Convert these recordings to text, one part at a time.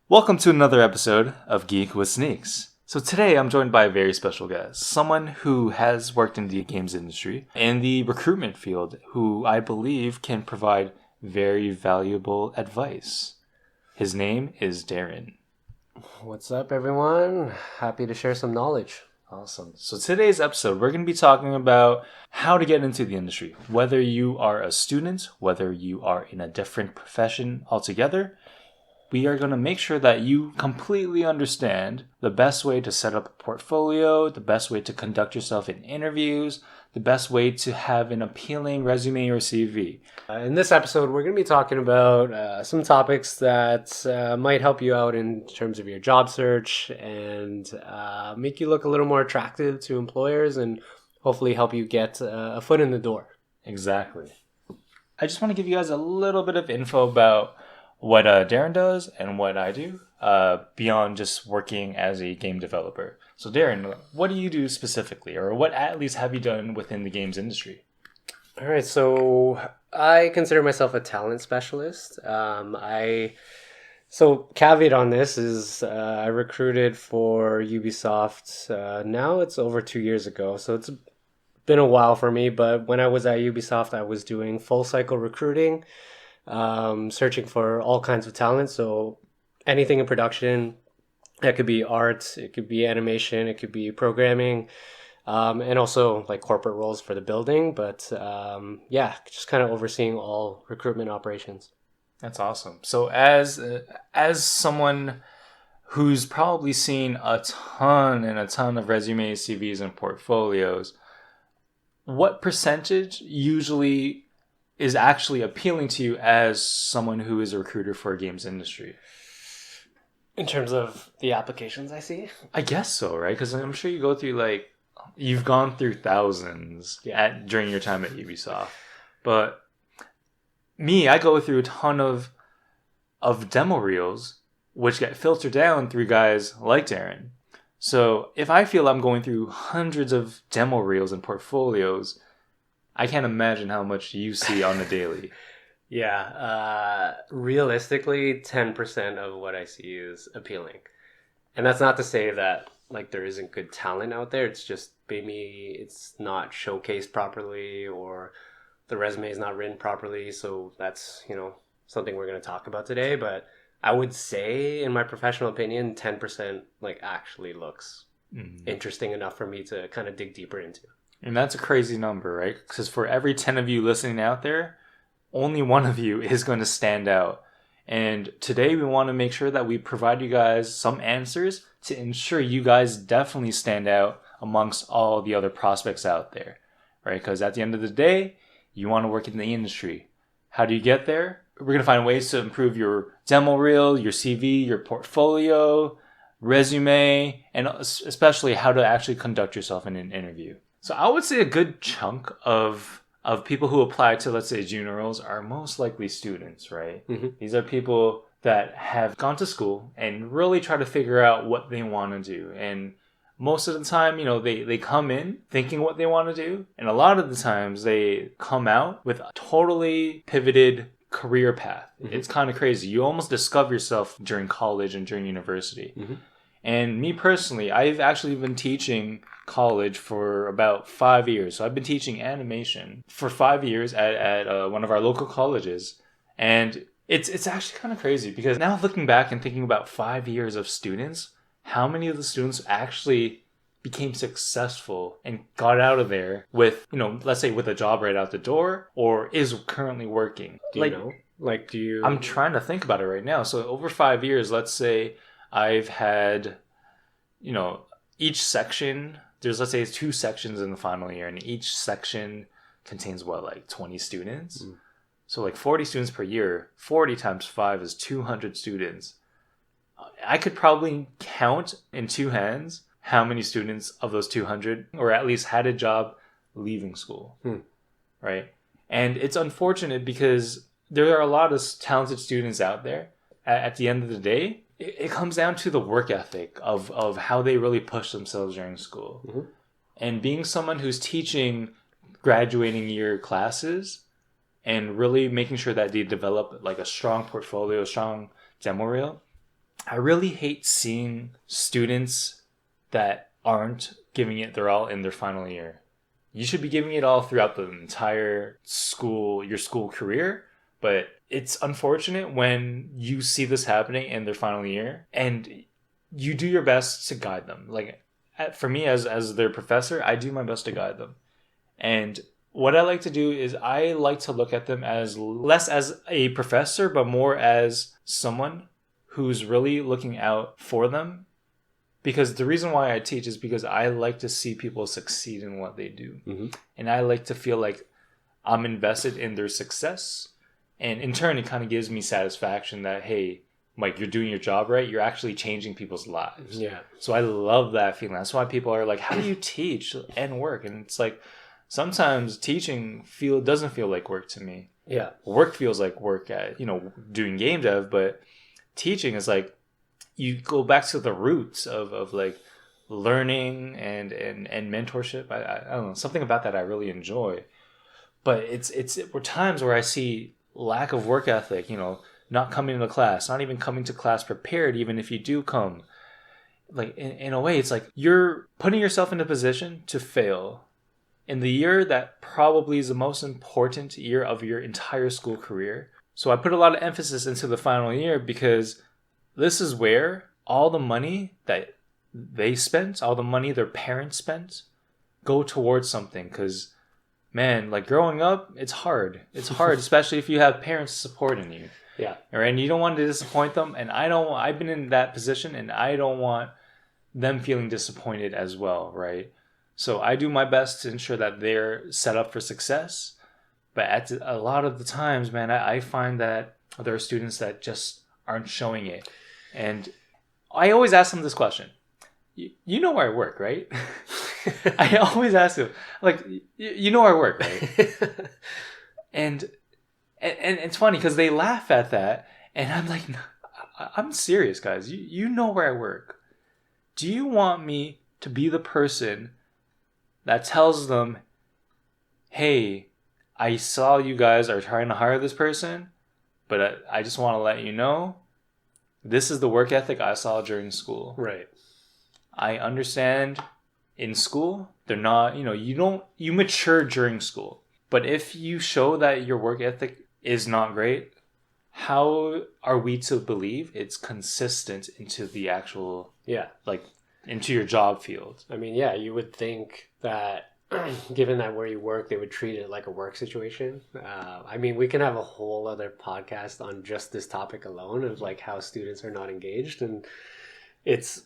Welcome to another episode of Geek with Sneaks. So today I'm joined by a very special guest, someone who has worked in the games industry in the recruitment field, who I believe can provide very valuable advice. His name is Darren. What's up, everyone? Happy to share some knowledge. Awesome. So today's episode, we're going to be talking about how to get into the industry. Whether you are a student, whether you are in a different profession altogether, we are going to make sure that you completely understand the best way to set up a portfolio, the best way to conduct yourself in interviews, the best way to have an appealing resume or CV. In this episode, we're going to be talking about some topics that might help you out in terms of your job search and make you look a little more attractive to employers and hopefully help you get a foot in the door. Exactly. I just want to give you guys a little bit of info about what Darren does and what I do beyond just working as a game developer. So Darren, what do you do specifically, or what at least have you done within the games industry? All right, so I consider myself a talent specialist. So caveat on this is I recruited for Ubisoft. Now it's over 2 years ago, so it's been a while for me. But when I was at Ubisoft, I was doing full cycle recruiting, searching for all kinds of talent. So anything in production. That could be art, it could be animation, it could be programming, and also like corporate roles for the building. But just kind of overseeing all recruitment operations. That's awesome. So as someone who's probably seen a ton of resumes, CVs, and portfolios, what percentage usually is actually appealing to you as someone who is a recruiter for a games industry? In terms of the applications I see? I guess so, right? Because I'm sure you've gone through thousands during your time at Ubisoft. But me, I go through a ton of demo reels, which get filtered down through guys like Darren. So if I feel I'm going through hundreds of demo reels and portfolios, I can't imagine how much you see on the daily. Yeah, realistically, 10% of what I see is appealing. And that's not to say that like there isn't good talent out there. It's just maybe it's not showcased properly or the resume is not written properly. So that's, something we're going to talk about today. But I would say, in my professional opinion, 10% like actually looks interesting enough for me to kind of dig deeper into. And that's a crazy number, right? Because for every 10 of you listening out there, only one of you is going to stand out. And today we want to make sure that we provide you guys some answers to ensure you guys definitely stand out amongst all the other prospects out there, right? Because at the end of the day, you want to work in the industry. How do you get there? We're going to find ways to improve your demo reel, your CV, your portfolio, resume, and especially how to actually conduct yourself in an interview. So I would say a good chunk of people who apply to, let's say, junior roles are most likely students, right? Mm-hmm. These are people that have gone to school and really try to figure out what they want to do. And most of the time, they come in thinking what they want to do. And a lot of the times they come out with a totally pivoted career path. Mm-hmm. It's kind of crazy. You almost discover yourself during college and during university. Mm-hmm. And me personally, I've actually been teaching college for about 5 years. So I've been teaching animation for 5 years at one of our local colleges. And it's actually kind of crazy because now looking back and thinking about 5 years of students, how many of the students actually became successful and got out of there with, let's say with a job right out the door or is currently working? Do you know? I'm trying to think about it right now. So over 5 years, let's say I've had, each section, let's say 2 sections in the final year, and each section contains 20 students? Mm. So 40 students per year, 40 times 5 is 200 students. I could probably count in 2 hands how many students of those 200, or at least had a job leaving school, right? And it's unfortunate because there are a lot of talented students out there. At the end of the day, it comes down to the work ethic of how they really push themselves during school. Mm-hmm. And being someone who's teaching graduating year classes, and really making sure that they develop like a strong portfolio, a strong demo reel. I really hate seeing students that aren't giving it their all in their final year. You should be giving it all throughout the entire your school career, but it's unfortunate when you see this happening in their final year and you do your best to guide them. Like for me as their professor, I do my best to guide them. And what I like to do is I like to look at them as less as a professor, but more as someone who's really looking out for them. Because the reason why I teach is because I like to see people succeed in what they do. Mm-hmm. And I like to feel like I'm invested in their success. And in turn, it kind of gives me satisfaction that, hey, Mike, you're doing your job right. You're actually changing people's lives. Yeah. So I love that feeling. That's why people are like, how do you teach and work? And it's like, sometimes teaching doesn't feel like work to me. Yeah. Work feels like work at, doing game dev, but teaching is like, you go back to the roots of like learning and mentorship. I don't know, something about that I really enjoy. But it's were times where I see lack of work ethic, not coming to class, not even coming to class prepared, even if you do come. Like in a way, it's like you're putting yourself in a position to fail in the year that probably is the most important year of your entire school career. So I put a lot of emphasis into the final year because this is where all the money that they spent, all the money their parents spent, go towards something. Because, man, like growing up, it's hard. It's hard, especially if you have parents supporting you. Yeah. Right? And you don't want to disappoint them. And I've been in that position, and I don't want them feeling disappointed as well, right? So I do my best to ensure that they're set up for success. But at a lot of the times, man, I find that there are students that just aren't showing it. And I always ask them this question. You know where I work, right? I always ask them, like, you know where I work, right? and it's funny because they laugh at that. And I'm like, no, I'm serious, guys. You know where I work. Do you want me to be the person that tells them, hey, I saw you guys are trying to hire this person, but I just want to let you know, this is the work ethic I saw during school. Right. I understand in school, they're not, you mature during school. But if you show that your work ethic is not great, how are we to believe it's consistent into the actual, into your job field? I mean, yeah, you would think that given that where you work, they would treat it like a work situation. I mean, we can have a whole other podcast on just this topic alone of like how students are not engaged. And it's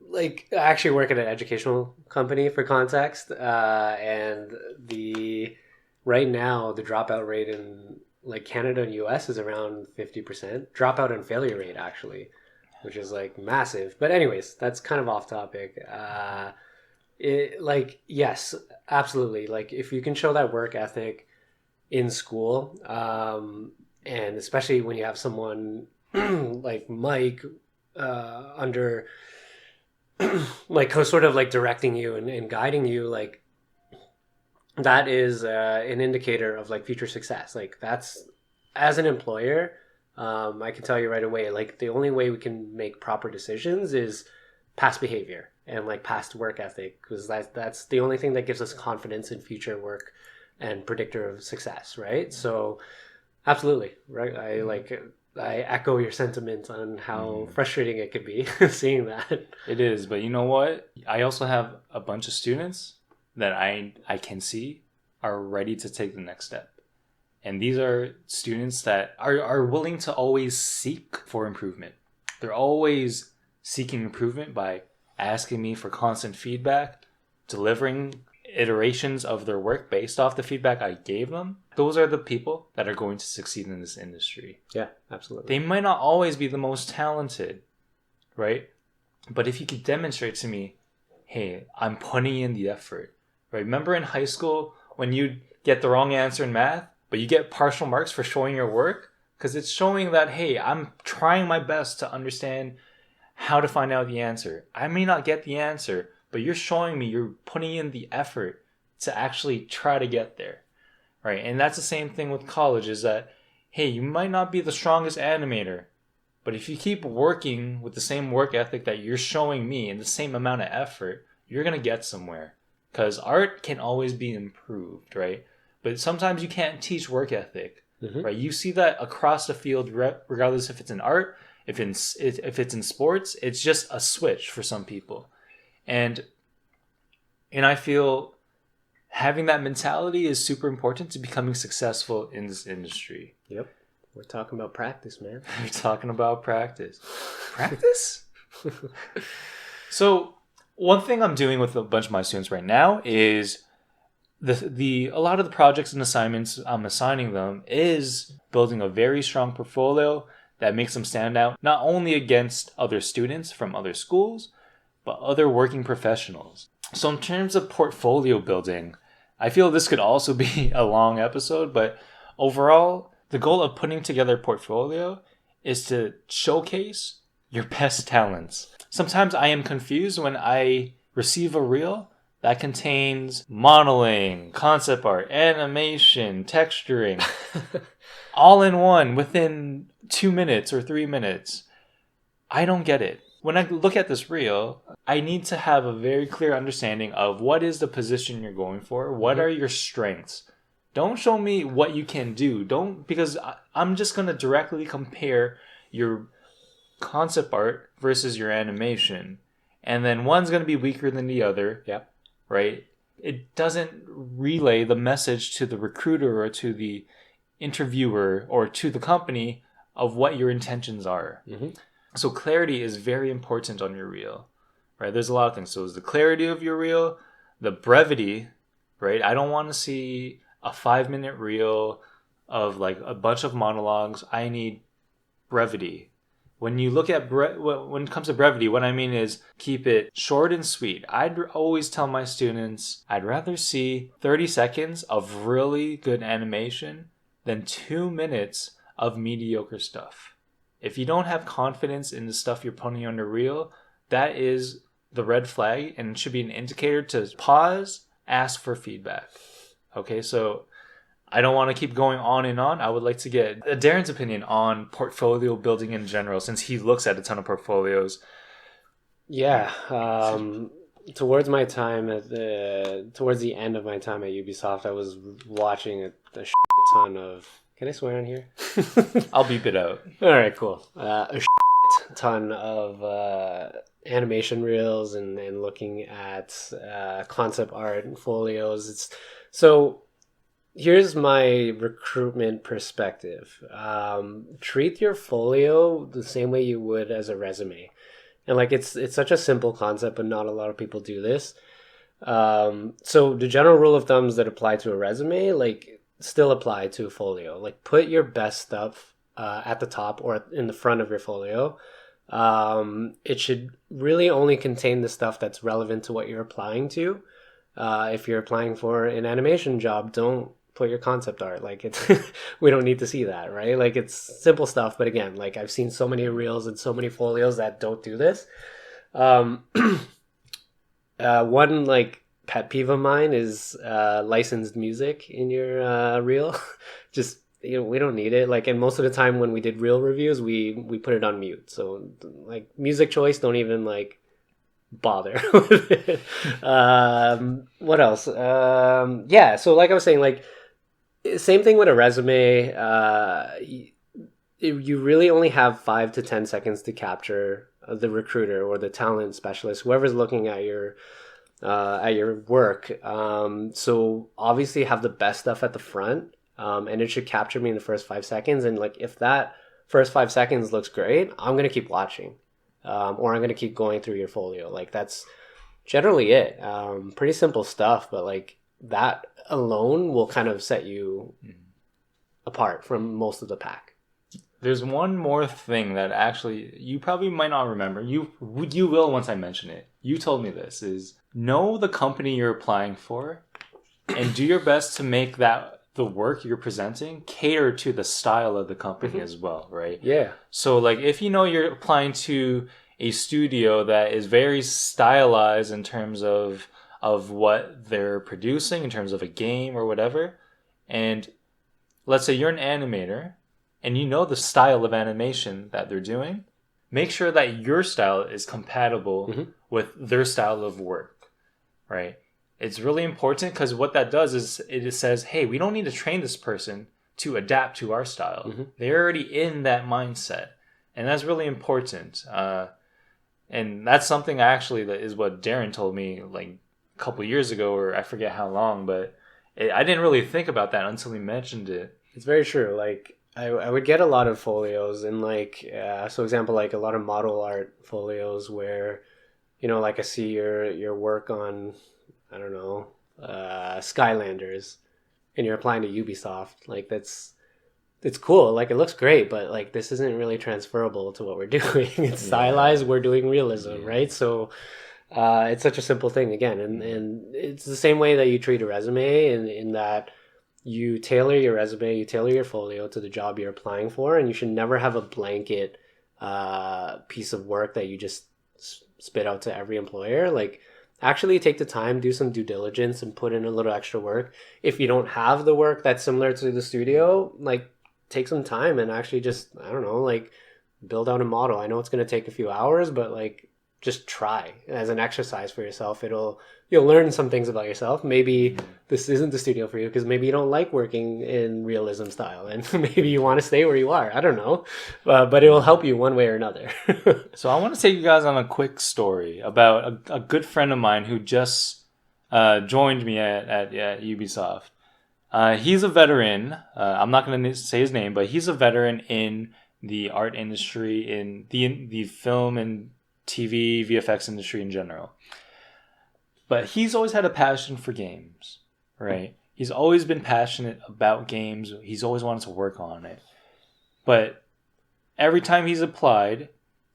like, I actually work at an educational company for context. And right now, the dropout rate in like Canada and US is around 50%. Dropout and failure rate, actually, which is like massive. But anyways, that's kind of off topic. Yes, absolutely. Like if you can show that work ethic in school, and especially when you have someone like Mike under like sort of like directing you and guiding you, like that is an indicator of like future success. Like that's, as an employer, I can tell you right away, like the only way we can make proper decisions is past behavior and like past work ethic, because that's the only thing that gives us confidence in future work and predictor of success, right? So absolutely, right? I echo your sentiment on how frustrating it could be seeing that. It is, but you know what? I also have a bunch of students that I can see are ready to take the next step. And these are students that are willing to always seek for improvement. They're always seeking improvement by asking me for constant feedback, delivering iterations of their work based off the feedback I gave them. Those are the people that are going to succeed in this industry. Yeah, absolutely. They might not always be the most talented, right? But if you could demonstrate to me, hey, I'm putting in the effort, right? Remember in high school when you get the wrong answer in math, but you get partial marks for showing your work? Because it's showing that, hey, I'm trying my best to understand how to find out the answer. I may not get the answer, but you're showing me you're putting in the effort to actually try to get there, right? And that's the same thing with college is that, hey, you might not be the strongest animator, but if you keep working with the same work ethic that you're showing me and the same amount of effort, you're going to get somewhere. Because art can always be improved, right? But sometimes you can't teach work ethic, right? You see that across the field, regardless if it's in art, if it's in sports, it's just a switch for some people. And I feel having that mentality is super important to becoming successful in this industry. Yep. We're talking about practice, man. We're talking about practice. Practice? So one thing I'm doing with a bunch of my students right now is a lot of the projects and assignments I'm assigning them is building a very strong portfolio that makes them stand out not only against other students from other schools, but other working professionals. So in terms of portfolio building, I feel this could also be a long episode, but overall, the goal of putting together a portfolio is to showcase your best talents. Sometimes I am confused when I receive a reel that contains modeling, concept art, animation, texturing, all in one within 2 minutes or 3 minutes. I don't get it. When I look at this reel, I need to have a very clear understanding of what is the position you're going for, what are your strengths. Don't show me what you can do. Because I'm just going to directly compare your concept art versus your animation. And then one's going to be weaker than the other. Yep. Right? It doesn't relay the message to the recruiter or to the interviewer or to the company of what your intentions are. So clarity is very important on your reel. Right? There's a lot of things. So it's the clarity of your reel, the brevity, right? I don't want to see a 5-minute reel of like a bunch of monologues. I need brevity. When you look at when it comes to brevity, what I mean is keep it short and sweet. I'd always tell my students, I'd rather see 30 seconds of really good animation than 2 minutes of mediocre stuff. If you don't have confidence in the stuff you're putting on the reel, that is the red flag and it should be an indicator to pause, ask for feedback. Okay, so I don't want to keep going on and on. I would like to get Darren's opinion on portfolio building in general, since he looks at a ton of portfolios. Yeah. Towards the end of my time at Ubisoft, I was watching a ton of. Can I swear on here? I'll beep it out. All right, cool. A ton of animation reels and looking at concept art and folios. So here's my recruitment perspective. Treat your folio the same way you would as a resume. And like it's such a simple concept, but not a lot of people do this. So the general rule of thumbs that apply to a resume, like still apply to a folio. Like put your best stuff at the top or in the front of your folio. It should really only contain the stuff that's relevant to what you're applying to. If you're applying for an animation job, don't put your concept art. Like it's we don't need to see that, right? Like it's simple stuff, but again, like I've seen so many reels and so many folios that don't do this. One like pet peeve of mine is licensed music in your reel. Just we don't need it. Like, and most of the time when we did reel reviews, we put it on mute. So like music choice, don't even like bother with it. What else? Yeah, so like I was saying, like same thing with a resume. You really only have 5 to 10 seconds to capture the recruiter or the talent specialist, whoever's looking at your work. So obviously have the best stuff at the front, and it should capture me in the first 5 seconds. And like if that first 5 seconds looks great, I'm gonna keep watching. Or I'm going to keep going through your folio. Like that's generally it. Pretty simple stuff, but like that alone will kind of set you apart from most of the pack. There's one more thing that actually you probably might not remember. You will once I mention it. You told me this is know the company you're applying for and do your best to make that the work you're presenting cater to the style of the company as well, right? Yeah. So like if you know you're applying to a studio that is very stylized in terms of what they're producing, in terms of a game or whatever, And let's say you're an animator and you know the style of animation that they're doing, make sure that your style is compatible with their style of work, right? It's really important because what that does is it says, hey, we don't need to train this person to adapt to our style. They're already in that mindset. And that's really important. And that's something that is what Darren told me like a couple years ago, or I forget how long, but I didn't really think about that until he mentioned it. It's very true. Like I would get a lot of folios and like, so example, like a lot of model art folios where, like I see your work on, I don't know, Skylanders, and you're applying to Ubisoft. Like it's cool. Like it looks great, but like this isn't really transferable to what we're doing. It's stylized. We're doing realism, right? So it's such a simple thing again, and it's the same way that you treat a resume, in that you tailor your resume, you tailor your folio to the job you're applying for, and you should never have a blanket piece of work that you just spit out to every employer. Like actually take the time, do some due diligence, and put in a little extra work. If you don't have the work that's similar to the studio, like take some time and actually just, I don't know, like build out a model. I know it's going to take a few hours, but like just try as an exercise for yourself. You'll learn some things about yourself. Maybe this isn't the studio for you because maybe you don't like working in realism style, and maybe you want to stay where you are. I don't know, but it will help you one way or another. So I want to take you guys on a quick story about a good friend of mine who just joined me at Ubisoft. He's a veteran. I'm not going to say his name, but he's a veteran in the art industry, in the film and TV, VFX industry in general. But he's always had a passion for games, right? He's always been passionate about games. He's always wanted to work on it. But every time he's applied,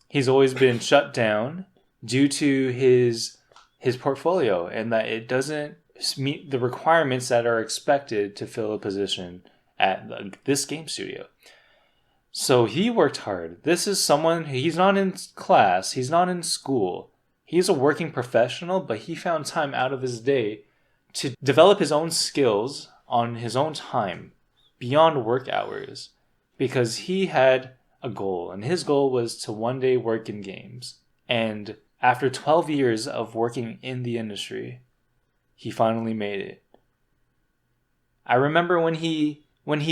he's always been shut down due to his portfolio, and that it doesn't meet the requirements that are expected to fill a position at this game studio. So he worked hard. This is someone, he's not in class, he's not in school. He's a working professional, but he found time out of his day to develop his own skills on his own time, beyond work hours, because he had a goal, and his goal was to one day work in games. And after 12 years of working in the industry, he finally made it. I remember when he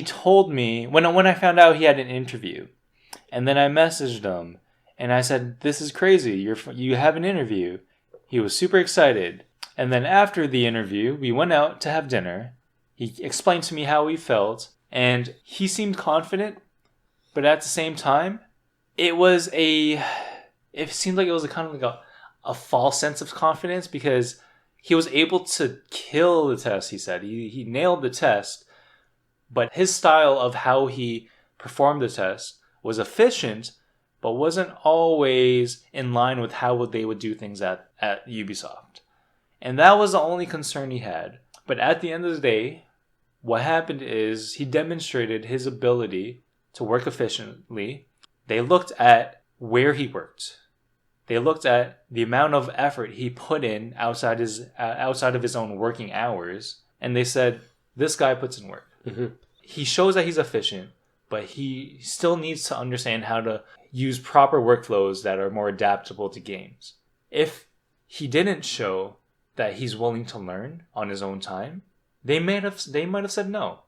told me, when I found out he had an interview, and then I messaged him, and I said, "This is crazy, you have an interview." He was super excited. And then after the interview, we went out to have dinner. He explained to me how he felt, and he seemed confident, but at the same time, it seemed like it was a kind of like a false sense of confidence, because he was able to kill the test, he said. He nailed the test, but his style of how he performed the test was efficient, but wasn't always in line with how they would do things at Ubisoft. And that was the only concern he had. But at the end of the day, what happened is he demonstrated his ability to work efficiently. They looked at where he worked. They looked at the amount of effort he put in outside of his own working hours, and they said, "This guy puts in work." Mm-hmm. He shows that he's efficient, but he still needs to understand how to use proper workflows that are more adaptable to games. If he didn't show that he's willing to learn on his own time, they might have said no,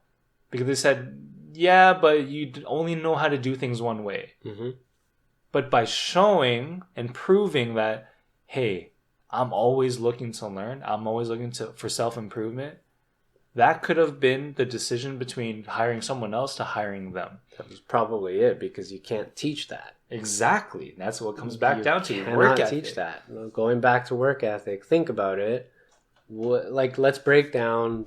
because they said, "Yeah, but you only know how to do things one way." Mm-hmm. But by showing and proving that, hey, I'm always looking to learn, I'm always looking for self-improvement, that could have been the decision between hiring someone else to hiring them. That was probably it, because you can't teach that. Exactly. That's what comes back down to. You cannot teach that. Going back to work ethic, think about it. Let's break down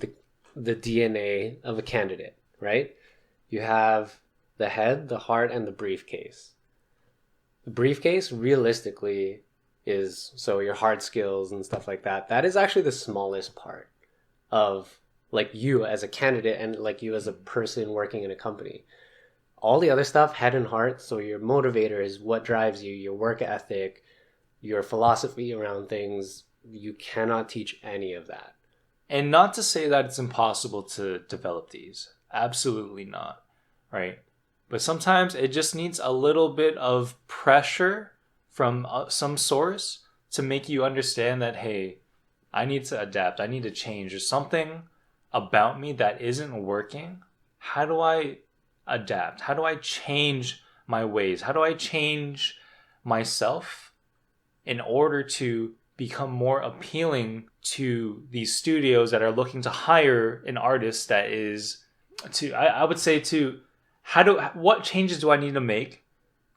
the DNA of a candidate, right? You have the head, the heart, and the briefcase. The briefcase, realistically, is so your hard skills and stuff like that. That is actually the smallest part of like you as a candidate and like you as a person working in a company. All the other stuff, head and heart, so your motivator is what drives you, your work ethic, your philosophy around things, you cannot teach any of that. And not to say that it's impossible to develop these. Absolutely not. Right? But sometimes it just needs a little bit of pressure from some source to make you understand that, hey, I need to adapt. I need to change. There's something about me that isn't working. How do I adapt? How do I change my ways? How do I change myself in order to become more appealing to these studios that are looking to hire an artist that is I would say to what changes do I need to make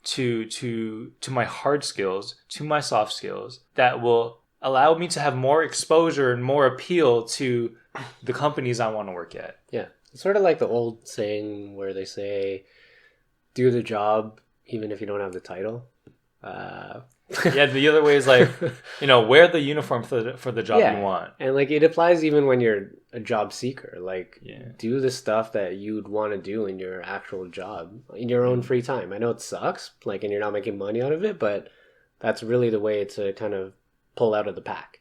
to my hard skills, to my soft skills that will allow me to have more exposure and more appeal to the companies I want to work at. Yeah. It's sort of like the old saying where they say, do the job even if you don't have the title. Yeah, the other way is like, wear the uniform for the job you want. And like it applies even when you're a job seeker. Like, do the stuff that you'd want to do in your actual job, in your own free time. I know it sucks, like, and you're not making money out of it, but that's really the way to kind of pull out of the pack.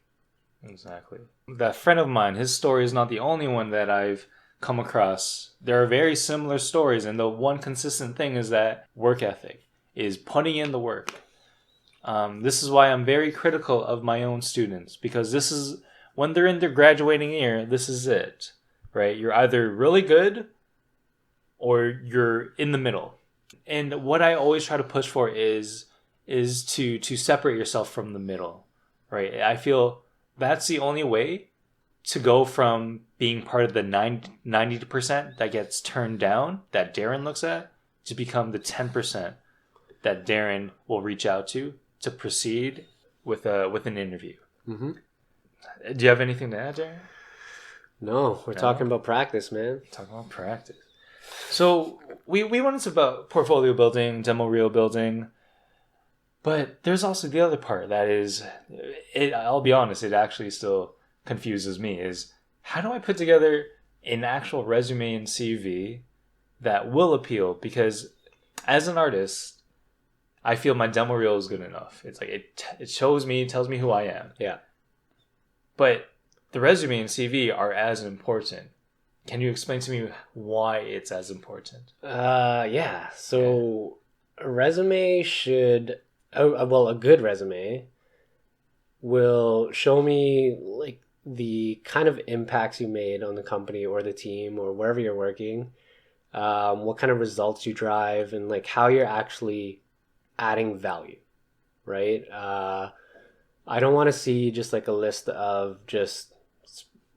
Exactly. That friend of mine, his story is not the only one that I've come across. There are very similar stories, and the one consistent thing is that work ethic is putting in the work. This is why I'm very critical of my own students, because this is when they're in their graduating year, this is it, right? You're either really good or you're in the middle. And what I always try to push for is to separate yourself from the middle, right? I feel that's the only way to go from being part of the 90% that gets turned down that Darren looks at to become the 10% that Darren will reach out to proceed with an interview. Mm-hmm. Do you have anything to add, Darren? No, we're talking about practice, man. Talking about practice. So we went into about portfolio building, demo reel building, but there's also the other part that is, I'll be honest, it actually still confuses me, is how do I put together an actual resume and CV that will appeal? Because as an artist, I feel my demo reel is good enough. It's like it shows me, tells me who I am. Yeah. But the resume and CV are as important. Can you explain to me why it's as important? Yeah. So a resume should, a good resume will show me like the kind of impacts you made on the company or the team or wherever you're working, what kind of results you drive, and like how you're actually adding value, right? I don't want to see just like a list of just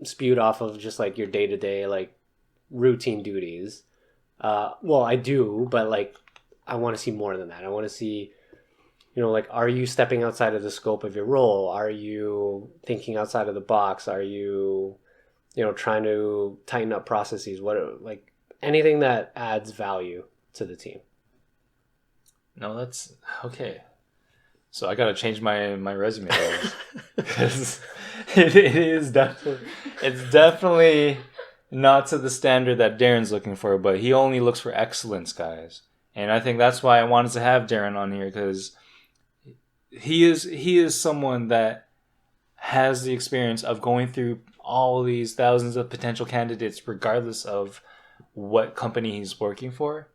spewed off of just like your day-to-day like routine duties. Well, I do, but like I want to see more than that. I want to see, like, are you stepping outside of the scope of your role? Are you thinking outside of the box? Are you, trying to tighten up processes? What, like, anything that adds value to the team. No, that's okay. So I gotta change my resume because it's definitely not to the standard that Darren's looking for, but he only looks for excellence, guys. And I think that's why I wanted to have Darren on here, because he is someone that has the experience of going through all these thousands of potential candidates, regardless of what company he's working for.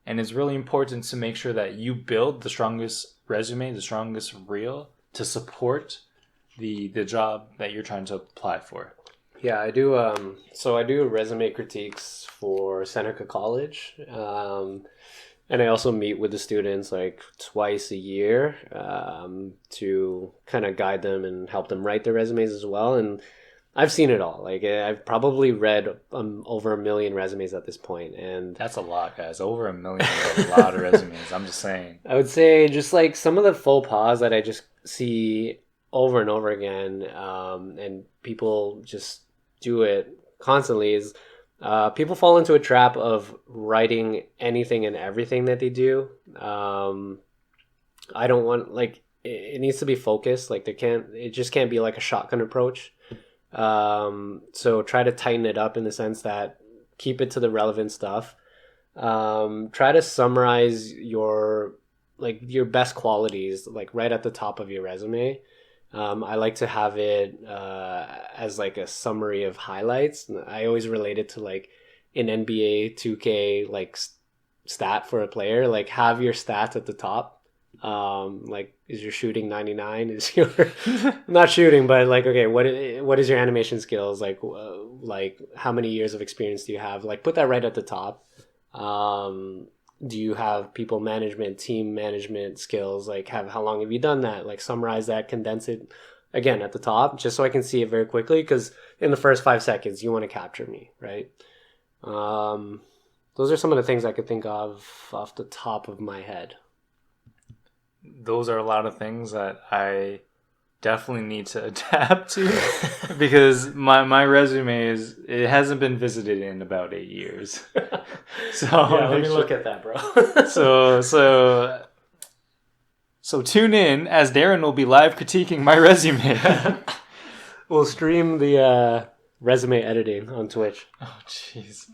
And it's really important to make sure that you build the strongest resume, the strongest reel to support the job that you're trying to apply for. Yeah, I do. So I do resume critiques for Seneca College. And I also meet with the students like twice a year to kind of guide them and help them write their resumes as well. And I've seen it all. Like, I've probably read over 1 million resumes at this point, and that's a lot, guys. Over 1 million is a lot of resumes. I'm just saying. I would say just like some of the faux pas that I just see over and over again, and people just do it constantly, is people fall into a trap of writing anything and everything that they do. I don't want, like, it needs to be focused. Like, it just can't be like a shotgun approach. So try to tighten it up in the sense that keep it to the relevant stuff. Try to summarize your best qualities, like right at the top of your resume. I like to have it as like a summary of highlights. I always relate it to like in NBA 2K like stat for a player. Like have your stats at the top. Like is your shooting 99? Is your not shooting, but like okay, what is your animation skills? Like how many years of experience do you have? Like put that right at the top. Do you have people management, team management skills? Like how long have you done that? Like summarize that, condense it again at the top, just so I can see it very quickly. Because in the first 5 seconds, you want to capture me, right? Those are some of the things I could think of off the top of my head. Those are a lot of things that I definitely need to adapt to because my resume it hasn't been visited in about 8 years. So yeah, let me look at that, bro. So tune in as Darren will be live critiquing my resume. We'll stream the resume editing on Twitch. Oh jeez.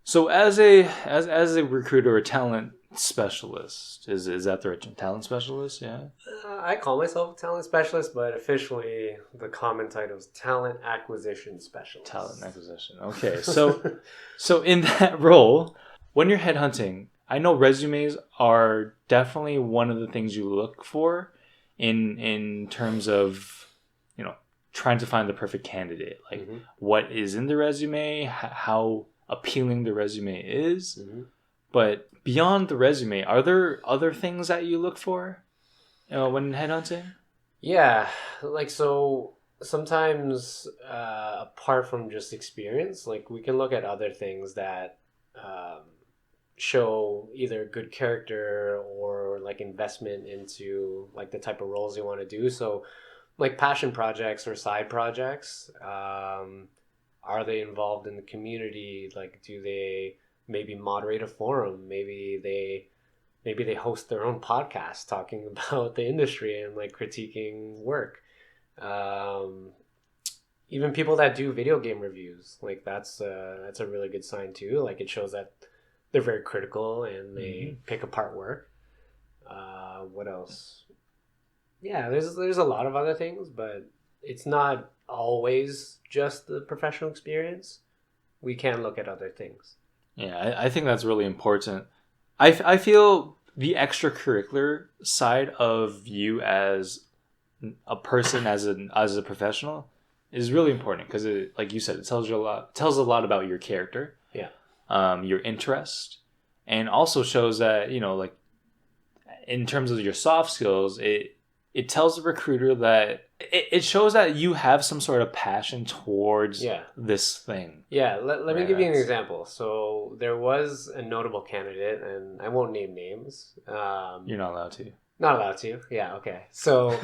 So as a recruiter or talent specialist, is that the right term? Talent specialist? Yeah. I call myself a talent specialist, but officially the common title is talent acquisition specialist. Talent acquisition. Okay. So in that role, when you're headhunting, I know resumes are definitely one of the things you look for in terms of, trying to find the perfect candidate. Like what is in the resume, how appealing the resume is. But beyond the resume, are there other things that you look for when headhunting? Yeah, like so sometimes apart from just experience, like we can look at other things that show either good character or like investment into like the type of roles you want to do. So like passion projects or side projects, are they involved in the community? Like do they maybe moderate a forum? Maybe they host their own podcast talking about the industry and like critiquing work. Even people that do video game reviews, like that's a really good sign too. Like it shows that they're very critical and they pick apart work. What else? Yeah, there's a lot of other things, but it's not always just the professional experience. We can look at other things. Yeah, I think that's really important. I feel the extracurricular side of you as a person, as a professional, is really important because, like you said, it tells a lot about your character, your interest, and also shows that like in terms of your soft skills, it tells the recruiter that it shows that you have some sort of passion towards this thing. Yeah, let me give you an example. So there was a notable candidate, and I won't name names. You're not allowed to. Not allowed to. Yeah, okay. So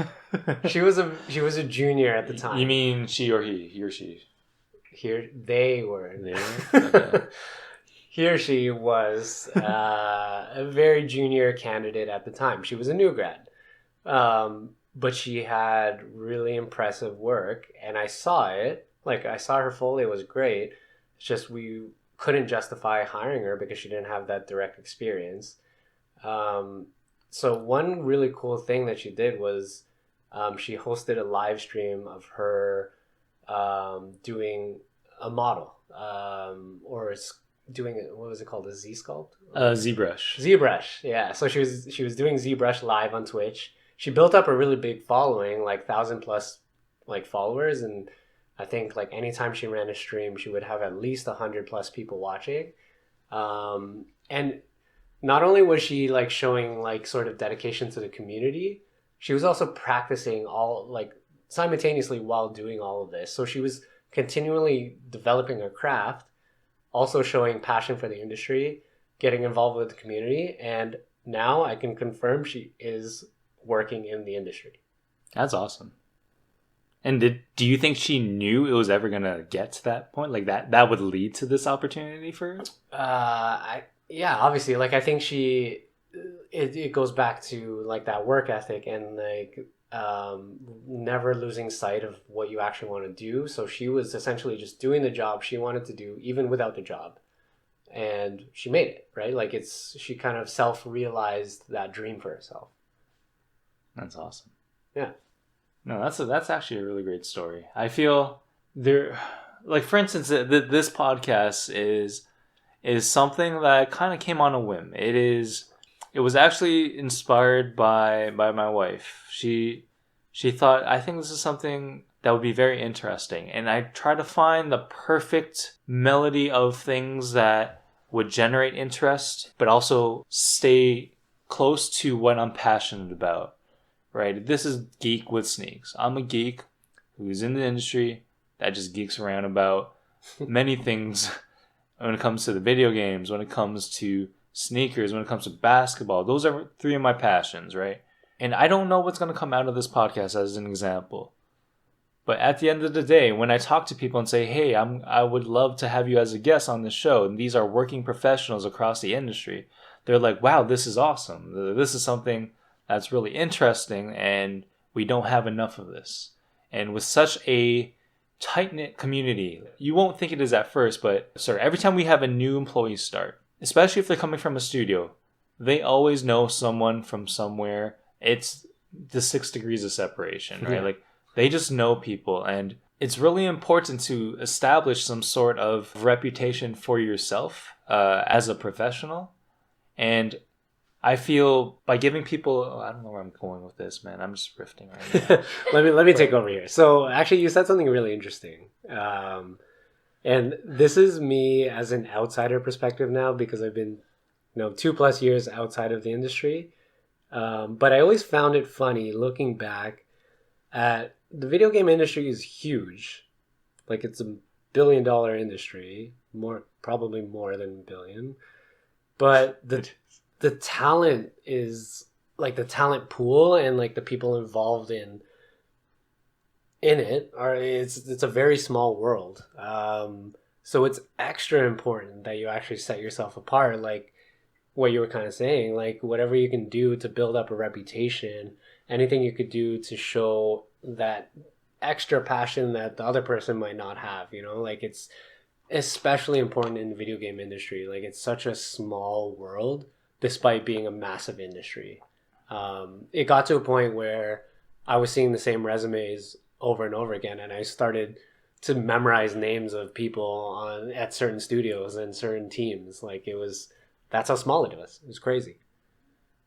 she was a junior at the time. You mean she or he? He or she? Here they were. Okay. He or she was a very junior candidate at the time. She was a new grad. But she had really impressive work, and I saw it. Like, I saw her fully. It was great. It's just we couldn't justify hiring her because she didn't have that direct experience. So one really cool thing that she did was she hosted a live stream of her doing a model, or doing what was it called, a Z-sculpt? ZBrush. ZBrush, yeah. So she was doing ZBrush live on Twitch. She built up a really big following, like 1,000+ like followers, and I think like anytime she ran a stream, she would have at least 100+ people watching. And not only was she like showing like sort of dedication to the community, she was also practicing all like simultaneously while doing all of this. So she was continually developing her craft, also showing passion for the industry, getting involved with the community, and now I can confirm she is working in the industry. That's awesome. And do you think she knew it was ever gonna get to that point? Like that would lead to this opportunity for her? Yeah, obviously. Like I think it goes back to like that work ethic and like never losing sight of what you actually want to do. So she was essentially just doing the job she wanted to do, even without the job, and she made it, right? Like she kind of self-realized that dream for herself. That's awesome. Yeah. No, that's actually a really great story. I feel there, like for instance, this podcast is something that kind of came on a whim. It was actually inspired by my wife. She thought, I think this is something that would be very interesting, and I try to find the perfect melody of things that would generate interest, but also stay close to what I'm passionate about. Right? This is Geek with Sneaks. I'm a geek who's in the industry that just geeks around about many things when it comes to the video games, when it comes to sneakers, when it comes to basketball. Those are three of my passions, right? And I don't know what's going to come out of this podcast as an example. But at the end of the day, when I talk to people and say, hey, I would love to have you as a guest on the show, and these are working professionals across the industry, they're like, wow, this is awesome. This is something that's really interesting, and we don't have enough of this. And with such a tight-knit community, you won't think it is at first, but every time we have a new employee start, especially if they're coming from a studio, they always know someone from somewhere. It's the 6 degrees of separation, right? Yeah. Like, they just know people, and it's really important to establish some sort of reputation for yourself as a professional. And I feel by giving people, I don't know where I'm going with this, man. I'm just riffing right now. let me take over here. So actually, you said something really interesting, and this is me as an outsider perspective now, because I've been 2+ years outside of the industry. But I always found it funny looking back at the video game industry is huge. Like, it's $1 billion industry, probably more than a billion. But the talent is, like, the talent pool and like the people involved in it it's a very small world. So it's extra important that you actually set yourself apart, like what you were kind of saying, like whatever you can do to build up a reputation, anything you could do to show that extra passion that the other person might not have, like it's especially important in the video game industry. Like, it's such a small world despite being a massive industry. It got to a point where I was seeing the same resumes over and over again, and I started to memorize names of people at certain studios and certain teams. Like, that's how small it was. It was crazy.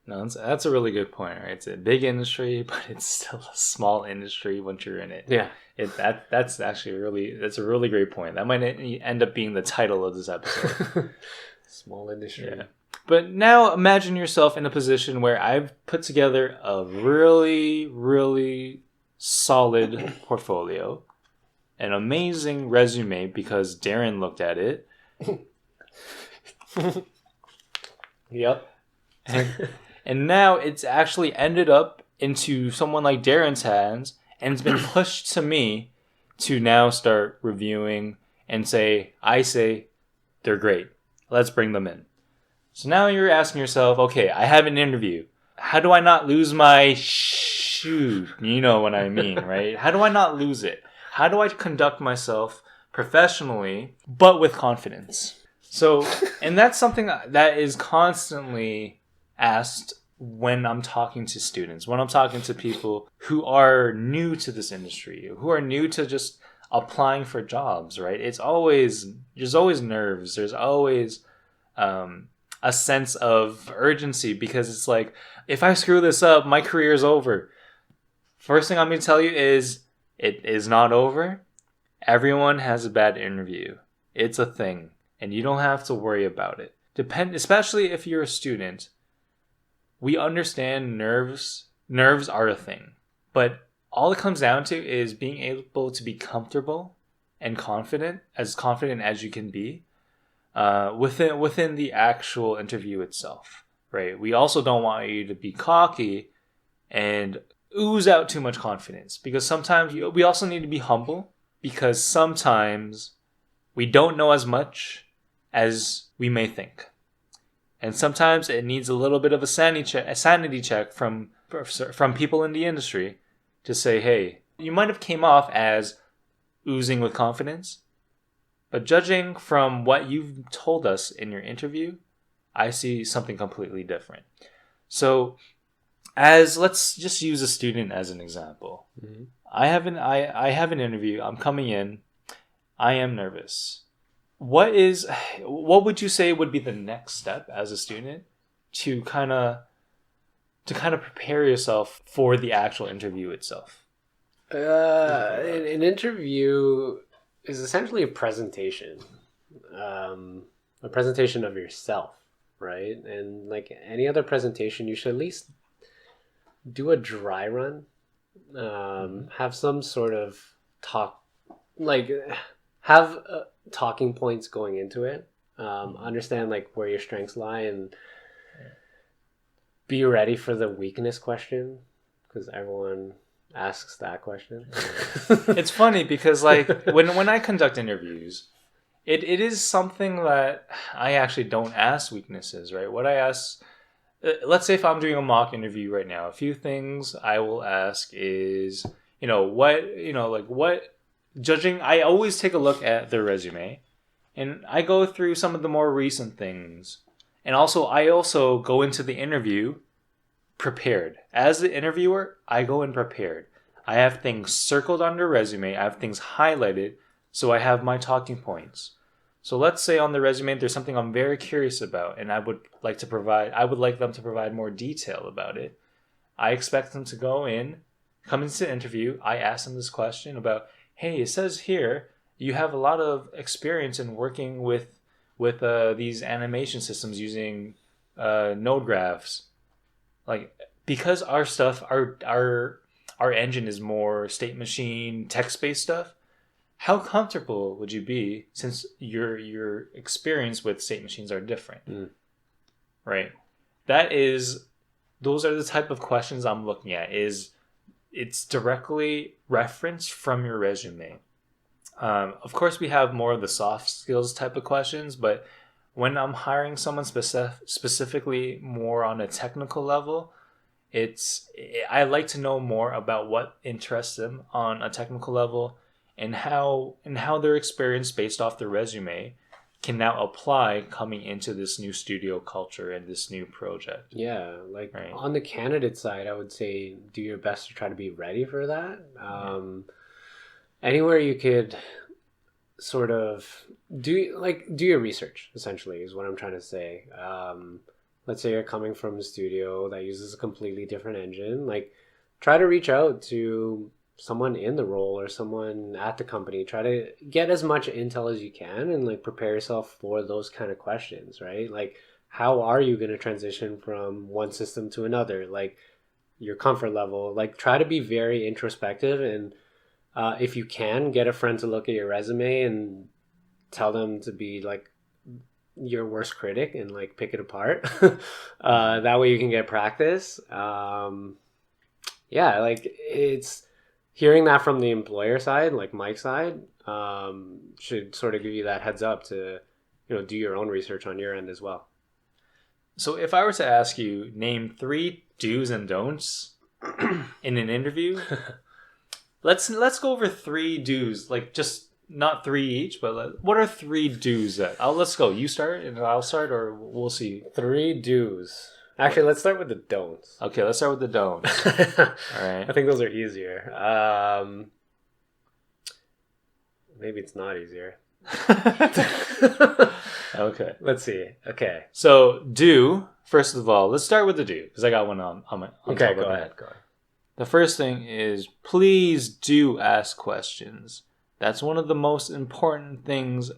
No, that's a really good point, right? It's a big industry, but it's still a small industry once you're in it. Yeah. That's actually that's a really great point. That might end up being the title of this episode. Small industry. Yeah. But now imagine yourself in a position where I've put together a really, really solid portfolio, an amazing resume because Darren looked at it. Yep. And now it's actually ended up into someone like Darren's hands, and it's been pushed to me to now start reviewing and I say, they're great. Let's bring them in. So now you're asking yourself, okay, I have an interview. How do I not lose my shoot? You know what I mean, right? How do I not lose it? How do I conduct myself professionally, but with confidence? So, and that's something that is constantly asked when I'm talking to students, when I'm talking to people who are new to this industry, who are new to just applying for jobs, right? There's always nerves. There's always a sense of urgency, because it's like, if I screw this up, my career is over. First thing I'm going to tell you is it is not over. Everyone has a bad interview. It's a thing, and you don't have to worry about it. Especially if you're a student. We understand nerves. Nerves are a thing. But all it comes down to is being able to be comfortable and confident as you can be within the actual interview itself, right? We also don't want you to be cocky and ooze out too much confidence, because sometimes we also need to be humble, because sometimes we don't know as much as we may think. And sometimes it needs a little bit of a sanity check from people in the industry to say, hey, you might have came off as oozing with confidence, but judging from what you've told us in your interview, I see something completely different. So as let's just use a student as an example. Mm-hmm. I have an interview. I'm coming in. I am nervous. What would you say would be the next step as a student to kind of prepare yourself for the actual interview itself? An interview is essentially a presentation of yourself, right? And like any other presentation, you should at least do a dry run, have some sort of talk, like have talking points going into it, understand like where your strengths lie, and be ready for the weakness question, because everyone asks that question. It's funny because like when I conduct interviews, it is something that I actually don't ask weaknesses, right? What I ask, let's say if I'm doing a mock interview right now, a few things I will ask is, judging, I always take a look at their resume and I go through some of the more recent things. And also, I also go into the interview prepared. As the interviewer, I go in prepared. I have things circled on their resume. I have things highlighted, so I have my talking points. So let's say on the resume there's something I'm very curious about, and I would like them to provide more detail about it. I expect them to come into the interview. I ask them this question about, hey, it says here you have a lot of experience in working with these animation systems using node graphs. Like, because our engine is more state machine text-based stuff, how comfortable would you be, since your experience with state machines are different? Right? Those are the type of questions I'm looking at. It's directly referenced from your resume. Of course, we have more of the soft skills type of questions, but when I'm hiring someone specifically more on a technical level, I like to know more about what interests them on a technical level, and how their experience based off their resume can now apply coming into this new studio culture and this new project. Yeah, like right. On the candidate side, I would say do your best to try to be ready for that. Anywhere you could sort of do your research, essentially, is what I'm trying to say. Let's say you're coming from a studio that uses a completely different engine. Like, try to reach out to someone in the role or someone at the company. Try to get as much intel as you can and like prepare yourself for those kind of questions, right? Like, how are you going to transition from one system to another? Like, your comfort level. Like, try to be very introspective, and if you can, get a friend to look at your resume and tell them to be like your worst critic and like pick it apart. That way you can get practice. Like, it's hearing that from the employer side, like Mike's side, should sort of give you that heads up to, do your own research on your end as well. So if I were to ask you, name 3 do's and don'ts in an interview, let's go over 3 do's, like just not 3 each, but what are 3 do's that? Let's go. You start and I'll start, or we'll see. 3 do's. Actually, let's start with the don'ts. Okay, let's start with the don'ts. All right. I think those are easier. Maybe it's not easier. Okay. Let's see. Okay. So, do, first of all, let's start with the do, because I got one on okay, go ahead. The first thing is, please do ask questions. That's one of the most important things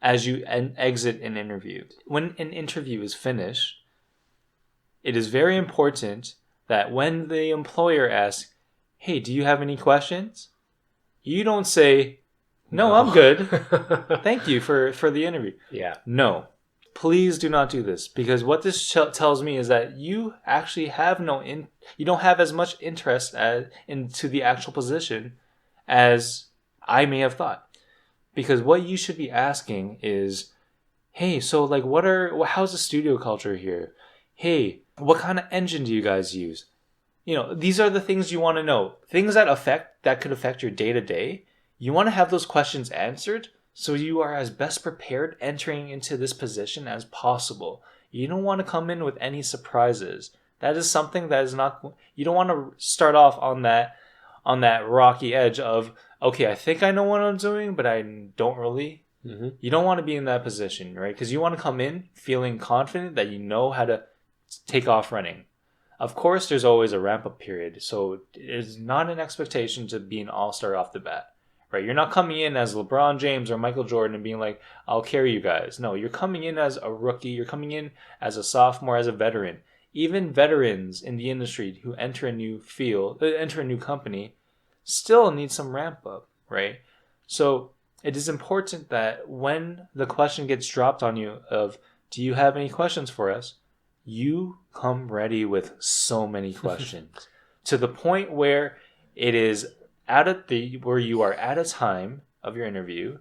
as you exit an interview. When an interview is finished, it is very important that when the employer asks, hey, do you have any questions? You don't say, no, I'm good. Thank you for the interview. Yeah. No, please do not do this, because what this tells me is that you actually have you don't have as much interest into the actual position as I may have thought. Because what you should be asking is, hey, so like how's the studio culture here? Hey, what kind of engine do you guys use? These are the things you want to know. Things that could affect your day-to-day. You want to have those questions answered so you are as best prepared entering into this position as possible. You don't want to come in with any surprises That is something that is not, you don't want to start off on that rocky edge of, okay, I think I know what I'm doing, but I don't really. Mm-hmm. You don't want to be in that position, right? Because you want to come in feeling confident that you know how to take off running. Of course, there's always a ramp-up period, so it's not an expectation to be an all-star off the bat, right? You're not coming in as LeBron James or Michael Jordan and being like, I'll carry you guys. No, you're coming in as a rookie. You're coming in as a sophomore, as a veteran. Even veterans in the industry who enter a new field, enter a new company, still need some ramp-up, right? So it is important that when the question gets dropped on you of, do you have any questions for us? You come ready with so many questions to the point where it is where you are at a time of your interview,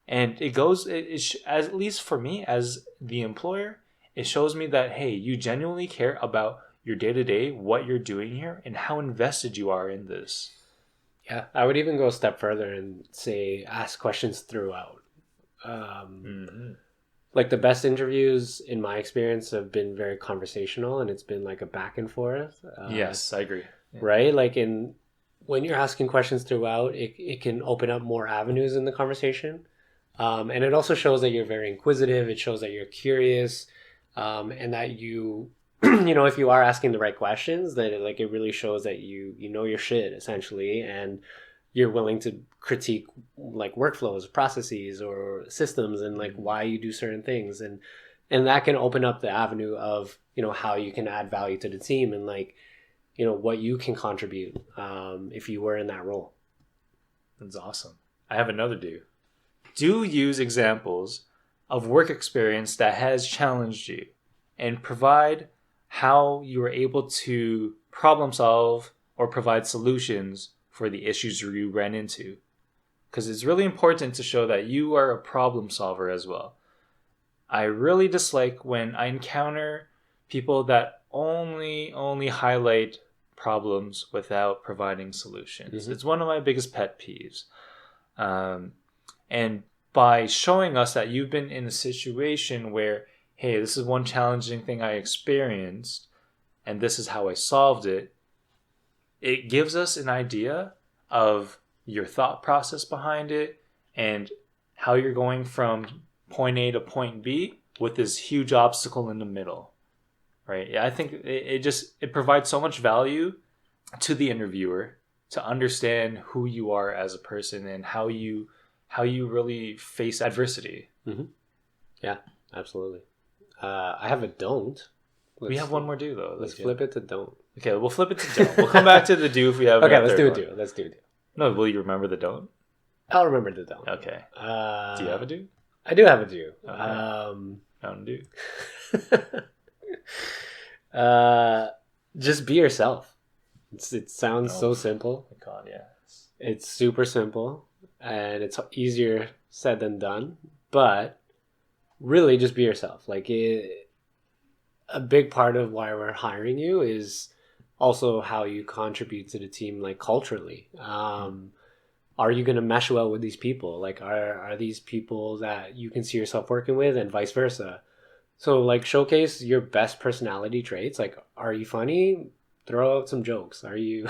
and it goes, at least for me as the employer, it shows me that, hey, you genuinely care about your day-to-day, what you're doing here, and how invested you are in this. Yeah, I would even go a step further and say ask questions throughout. Like the best interviews in my experience have been very conversational, and it's been like a back and forth. Yes, I agree. Yeah. Right? Like when you're asking questions throughout, it can open up more avenues in the conversation. And it also shows that you're very inquisitive. It shows that you're curious, and that you, if you are asking the right questions, then it really shows that you know your shit essentially, and you're willing to critique like workflows, processes, or systems, and like why you do certain things, and that can open up the avenue of how you can add value to the team, and like what you can contribute if you were in that role. That's awesome. I have another do. Do use examples of work experience that has challenged you, and provide how you were able to problem solve or provide solutions for the issues you ran into. Because it's really important to show that you are a problem solver as well. I really dislike when I encounter people that only highlight problems without providing solutions. Mm-hmm. It's one of my biggest pet peeves. And by showing us that you've been in a situation where, hey, this is one challenging thing I experienced, and this is how I solved it, it gives us an idea of your thought process behind it and how you're going from point A to point B with this huge obstacle in the middle, right? I think it provides so much value to the interviewer to understand who you are as a person and how you really face adversity. Mm-hmm. Yeah, absolutely. I have a don't. We have one more do though. Let's flip it to don't. Okay, we'll flip it to don't. We'll come back to the do if we have. Okay, let's do a do. Let's do a do. No, will you remember the don't? I'll remember the don't. Okay. Do you have a do? I do have a do. Okay. Mountain Dew. Just be yourself. It sounds so simple. Oh my God, yeah. It's super simple, and it's easier said than done. But really, just be yourself. Like a big part of why we're hiring you is also how you contribute to the team, like culturally. Are you going to mesh well with these people? Like, are these people that you can see yourself working with, and vice versa? So, like, showcase your best personality traits. Like, are you funny? Throw out some jokes. Are you,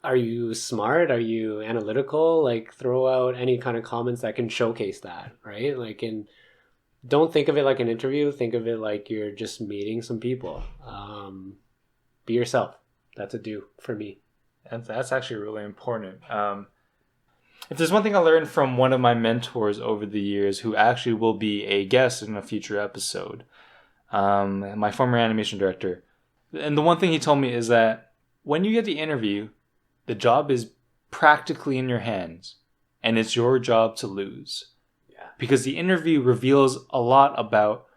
are you smart? Are you analytical? Like, throw out any kind of comments that can showcase that, right? Like, and don't think of it like an interview. Think of it like you're just meeting some people. Be yourself. That's a do for me. And that's actually really important. If there's one thing I learned from one of my mentors over the years, who actually will be a guest in a future episode, my former animation director, and the one thing he told me is that when you get the interview, the job is practically in your hands, and it's your job to lose. Yeah. Because the interview reveals a lot about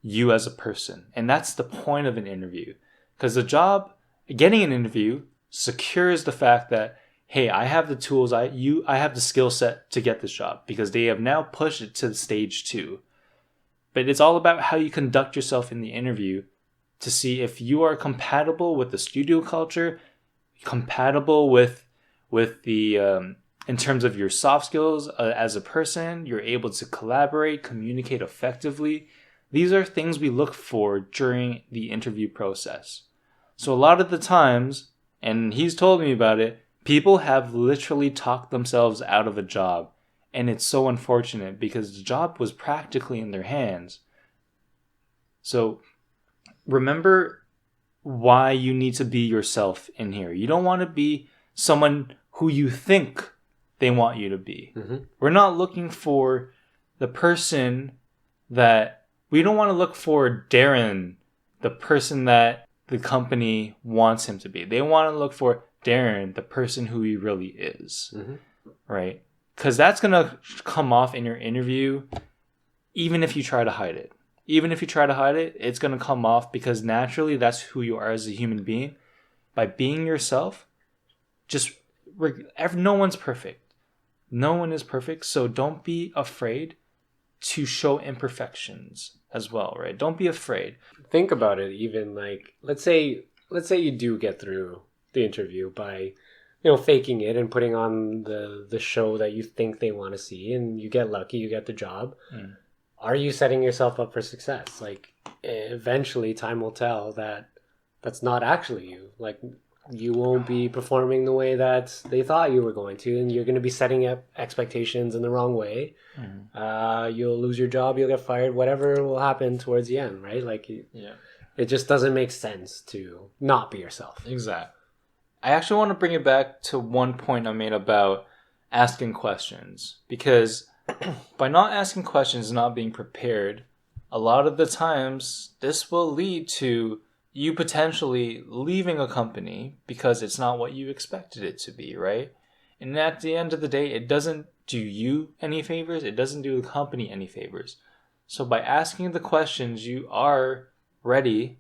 you as a person, and that's the point of an interview. Because the job, getting an interview, secures the fact that, hey, I have the tools, I have the skill set to get this job, because they have now pushed it to stage 2. But it's all about how you conduct yourself in the interview to see if you are compatible with the studio culture, compatible with the in terms of your soft skills as a person, you're able to collaborate, communicate effectively. These are things we look for during the interview process. So a lot of the times, and he's told me about it, people have literally talked themselves out of a job. And it's so unfortunate because the job was practically in their hands. So remember why you need to be yourself in here. You don't want to be someone who you think they want you to be. Mm-hmm. We're not looking for the person that... We don't want to look for Darren, the person that the company wants him to be. They want to look for Darren, the person who he really is. Mm-hmm. Right? Because that's going to come off in your interview, even if you try to hide it. Even if you try to hide it, it's going to come off because naturally that's who you are as a human being. By being yourself, no one's perfect. No one is perfect, so don't be afraid to show imperfections as well, right? Don't be afraid. Think about it, even like, let's say you do get through the interview by, faking it and putting on the show that you think they want to see, and you get lucky, you get the job. Are you setting yourself up for success? Like, eventually time will tell that that's not actually you. Like, you won't be performing the way that they thought you were going to, and you're going to be setting up expectations in the wrong way. You'll lose your job, you'll get fired, whatever will happen towards the end, right? Like, it just doesn't make sense to not be yourself. Exactly. I actually want to bring it back to one point I made about asking questions, because by not asking questions and not being prepared, a lot of the times this will lead to you potentially leaving a company because it's not what you expected it to be, right? And at the end of the day, it doesn't do you any favors. It doesn't do the company any favors. So by asking the questions, you are ready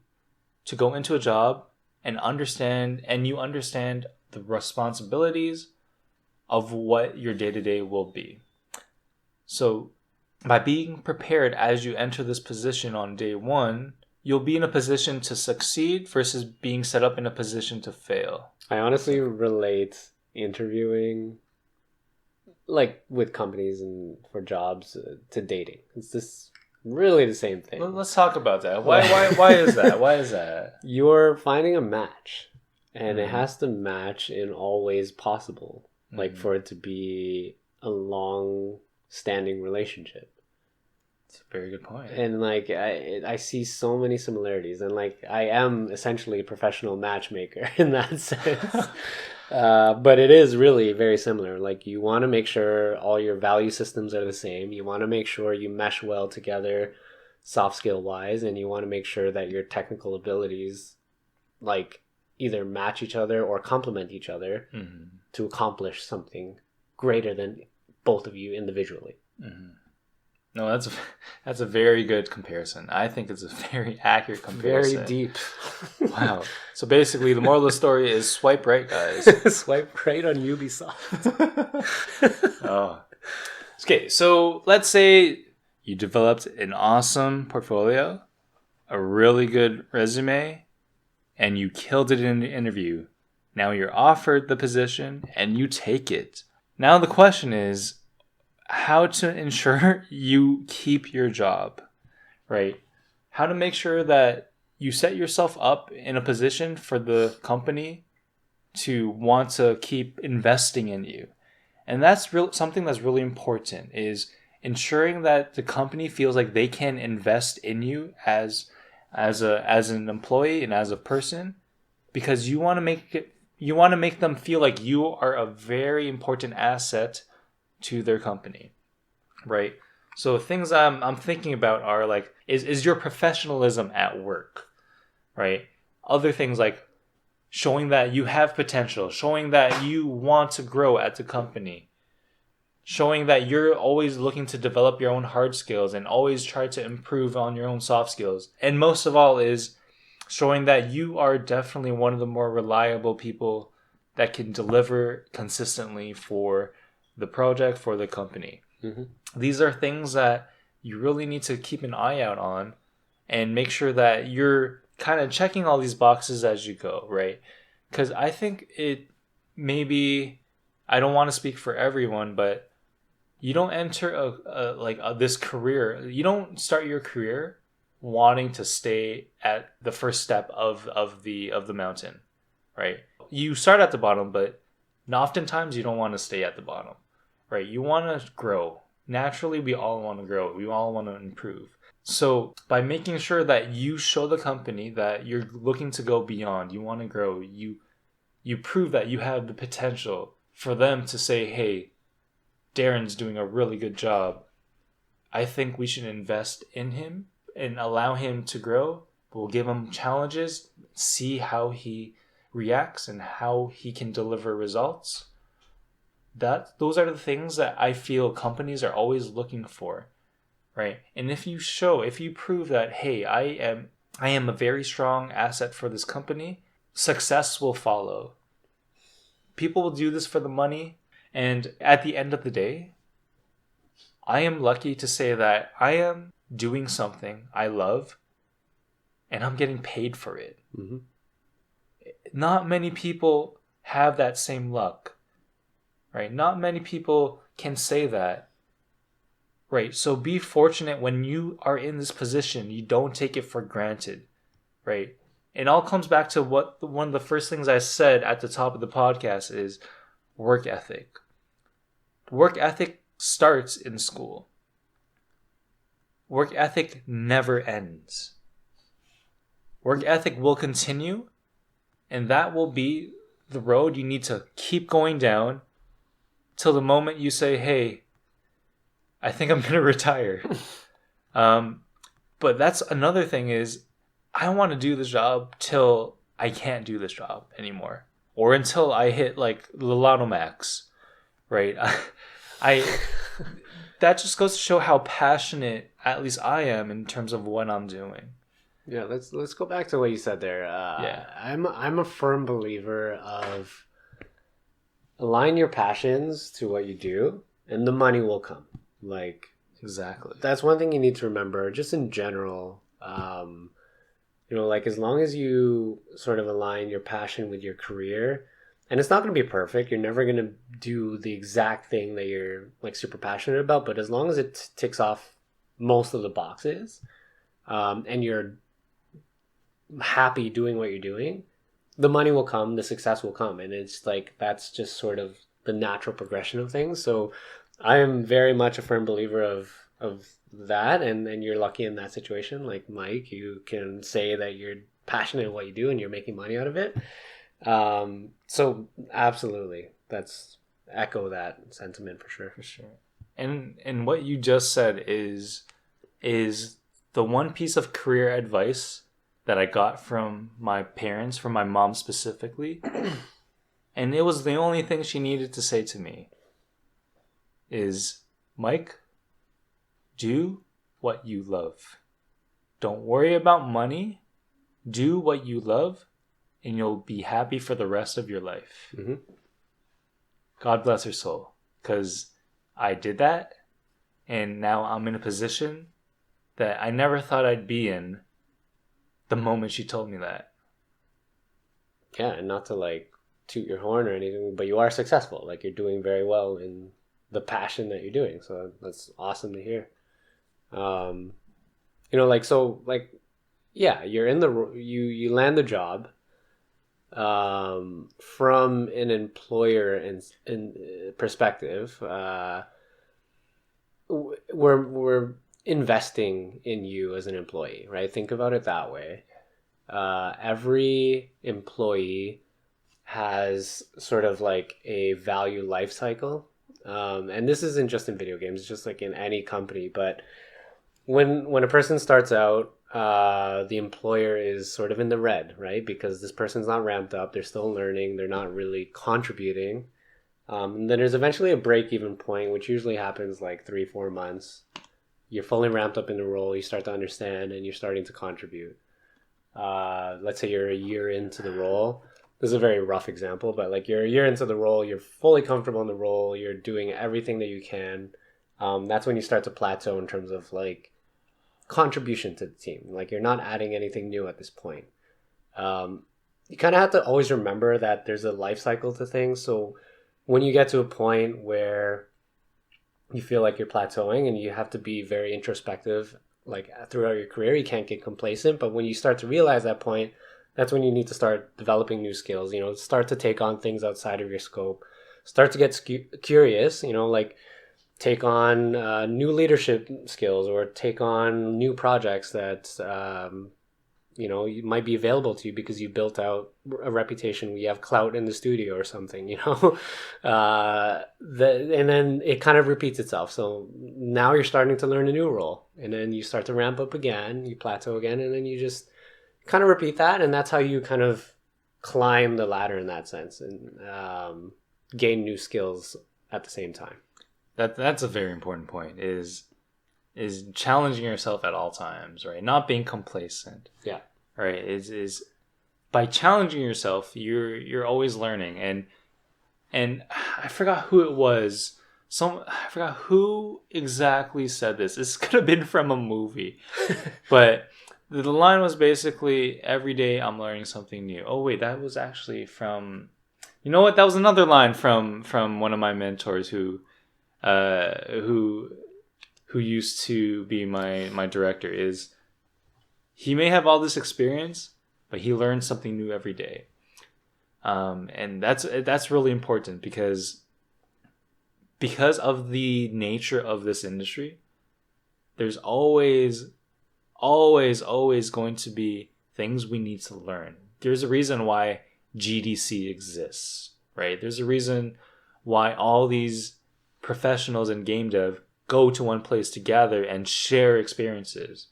to go into a job and you understand the responsibilities of what your day-to-day will be. So by being prepared as you enter this position on day one, you'll be in a position to succeed versus being set up in a position to fail. I honestly relate interviewing, like, with companies and for jobs to dating. It's just really the same thing. Let's talk about that. Why is that? Why is that? You're finding a match, and it has to match in all ways possible, like for it to be a long-standing relationship. That's a very good point. And like I see so many similarities, and like I am essentially a professional matchmaker in that sense. But it is really very similar. Like, you want to make sure all your value systems are the same. You want to make sure you mesh well together, soft skill wise, and you want to make sure that your technical abilities like either match each other or complement each other to accomplish something greater than both of you individually. No, that's a very good comparison. I think it's a very accurate comparison. Very deep. Wow. So basically, the moral of the story is swipe right, guys. Swipe right on Ubisoft. Oh. Okay, so let's say you developed an awesome portfolio, a really good resume, and you killed it in the interview. Now you're offered the position, and you take it. Now the question is, how to ensure you keep your job, right? How to make sure that you set yourself up in a position for the company to want to keep investing in you. And that's something that's really important, is ensuring that the company feels like they can invest in you as an employee and as a person, because you want to make them feel like you are a very important asset to their company, right? So things I'm thinking about are like, is your professionalism at work, right? Other things like showing that you have potential, showing that you want to grow at the company, showing that you're always looking to develop your own hard skills and always try to improve on your own soft skills. And most of all is showing that you are definitely one of the more reliable people that can deliver consistently for the project, for the company. These are things that you really need to keep an eye out on and make sure that you're kind of checking all these boxes as you go, right? Because I think I don't want to speak for everyone, but you don't enter this career. You don't start your career wanting to stay at the first step of the mountain, right? You start at the bottom, but oftentimes you don't want to stay at the bottom, right? You want to grow. Naturally, we all want to grow. We all want to improve. So by making sure that you show the company that you're looking to go beyond, you want to grow, you prove that you have the potential for them to say, hey, Darren's doing a really good job. I think we should invest in him and allow him to grow. We'll give him challenges, see how he reacts and how he can deliver results. Those are the things that I feel companies are always looking for, right? And if you prove that, hey, I am a very strong asset for this company, success will follow. People will do this for the money, and at the end of the day, I am lucky to say that I am doing something I love, and I'm getting paid for it. Mm-hmm. Not many people have that same luck. Right? Not many people can say that. Right? So be fortunate when you are in this position. You don't take it for granted. Right? It all comes back to what one of the first things I said at the top of the podcast is work ethic. Work ethic starts in school. Work ethic never ends. Work ethic will continue, and that will be the road you need to keep going down till the moment you say, hey, I think I'm going to retire. But that's another thing is I want to do this job till I can't do this job anymore. Or until I hit like the Lotto Max, right? I that just goes to show how passionate at least I am in terms of what I'm doing. Yeah, let's go back to what you said there. I'm a firm believer of align your passions to what you do, and the money will come. Like exactly, that's one thing you need to remember. Just in general, like as long as you sort of align your passion with your career, and it's not going to be perfect. You're never going to do the exact thing that you're like super passionate about, but as long as it ticks off most of the boxes, and you're happy doing what you're doing, the money will come, the success will come. And it's like, that's just sort of the natural progression of things. So I am very much a firm believer of that. And you're lucky in that situation. Like Mike, you can say that you're passionate in what you do and you're making money out of it. So absolutely, that's echo that sentiment for sure. For sure. And what you just said is the one piece of career advice that I got from my parents, from my mom specifically, and it was the only thing she needed to say to me, is, Mike, do what you love. Don't worry about money. Do what you love, and you'll be happy for the rest of your life. Mm-hmm. God bless her soul, because I did that, and now I'm in a position that I never thought I'd be in the moment she told me that. Yeah, and not to like toot your horn or anything, but you are successful. Like you're doing very well in the passion that you're doing. So that's awesome to hear. You're in you land the job. From an employer in perspective, we're investing in you as an employee, right? Think about it that way. Every employee has sort of like a value life cycle. And this isn't just in video games, it's just like in any company. But when a person starts out, the employer is sort of in the red, right? Because this person's not ramped up, they're still learning, they're not really contributing. And then there's eventually a break-even point, which usually happens like 3-4 months. You're fully ramped up in the role, you start to understand, and you're starting to contribute. Let's say you're a year into the role. This is a very rough example, but like you're a year into the role, you're fully comfortable in the role, you're doing everything that you can. That's when you start to plateau in terms of like contribution to the team. Like you're not adding anything new at this point. You kind of have to always remember that there's a life cycle to things. So when you get to a point where you feel like you're plateauing, and you have to be very introspective, like throughout your career. You can't get complacent, but when you start to realize that point, that's when you need to start developing new skills, you know, start to take on things outside of your scope, start to get curious, you know, like take on new leadership skills or take on new projects that you know, might be available to you because you built out a reputation. You have clout in the studio or something, you know. And then it kind of repeats itself. So now you're starting to learn a new role, and then you start to ramp up again, you plateau again, and then you just kind of repeat that, and that's how you kind of climb the ladder in that sense, and gain new skills at the same time. That's a very important point. Is challenging yourself at all times, right? Not being complacent. Yeah. Right. Is by challenging yourself, you're always learning. And I forgot who it was. I forgot who exactly said this. This could have been from a movie. But the line was basically, every day I'm learning something new. Oh wait, that was actually from, you know what? That was another line from one of my mentors who used to be my director. Is he may have all this experience, but he learns something new every day. And that's really important because of the nature of this industry, there's always going to be things we need to learn. There's a reason why GDC exists, right? There's a reason why all these professionals in game dev go to one place to gather and share experiences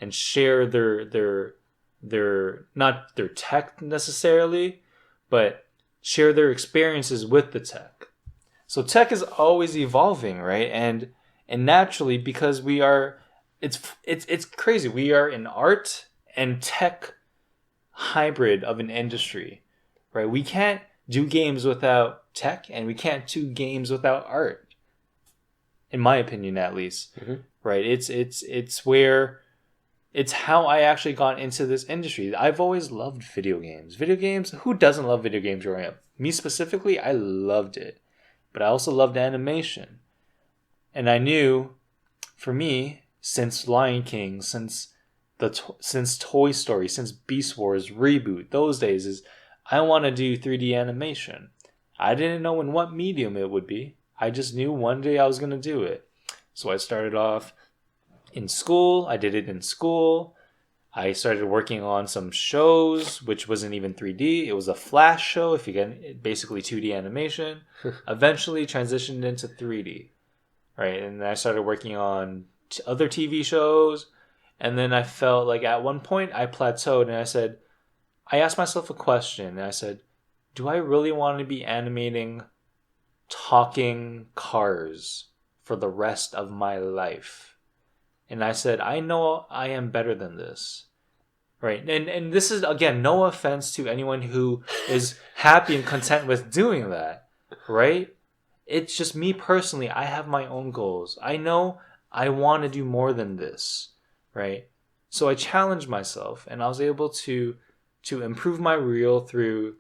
and share their not their tech necessarily, but share their experiences with the tech. So tech is always evolving, right? And naturally, because we are, it's crazy. We are an art and tech hybrid of an industry, right? We can't do games without tech, and we can't do games without art. In my opinion, at least, right? It's how I actually got into this industry. I've always loved video games. Video games, who doesn't love video games growing up? Me specifically, I loved it. But I also loved animation. And I knew, for me, since Lion King, since Toy Story, since Beast Wars reboot, those days, is I want to do 3D animation. I didn't know in what medium it would be. I just knew one day I was going to do it. So I started off in school. I did it in school. I started working on some shows, which wasn't even 3D. It was a flash show, if you get basically 2D animation. Eventually transitioned into 3D, right? And I started working on other TV shows. And then I felt like at one point I plateaued, and I asked myself a question. And I said, do I really want to be animating talking cars for the rest of my life? And I said, I know I am better than this, right? And this is, again, no offense to anyone who is happy and content with doing that, right? It's just me personally. I have my own goals. I know I want to do more than this, right? So I challenged myself, and I was able to improve my reel through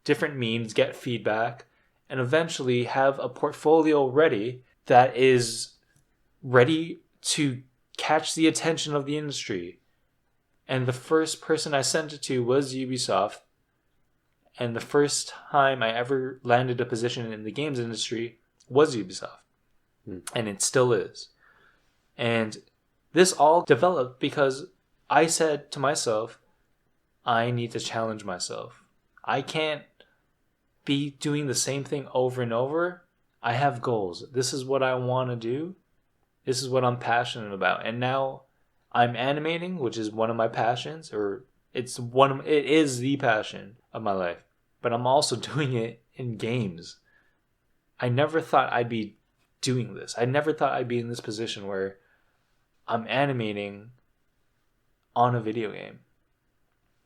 different means, get feedback, and eventually have a portfolio ready that is ready to catch the attention of the industry. And the first person I sent it to was Ubisoft. And the first time I ever landed a position in the games industry was Ubisoft. And it still is. And this all developed because I said to myself, I need to challenge myself. I can't be doing the same thing over and over. I have goals. This is what I want to do. This is what I'm passionate about. And now I'm animating, which is one of my passions, or it is the passion of my life. But I'm also doing it in games. I never thought I'd be doing this. I never thought I'd be in this position where I'm animating on a video game.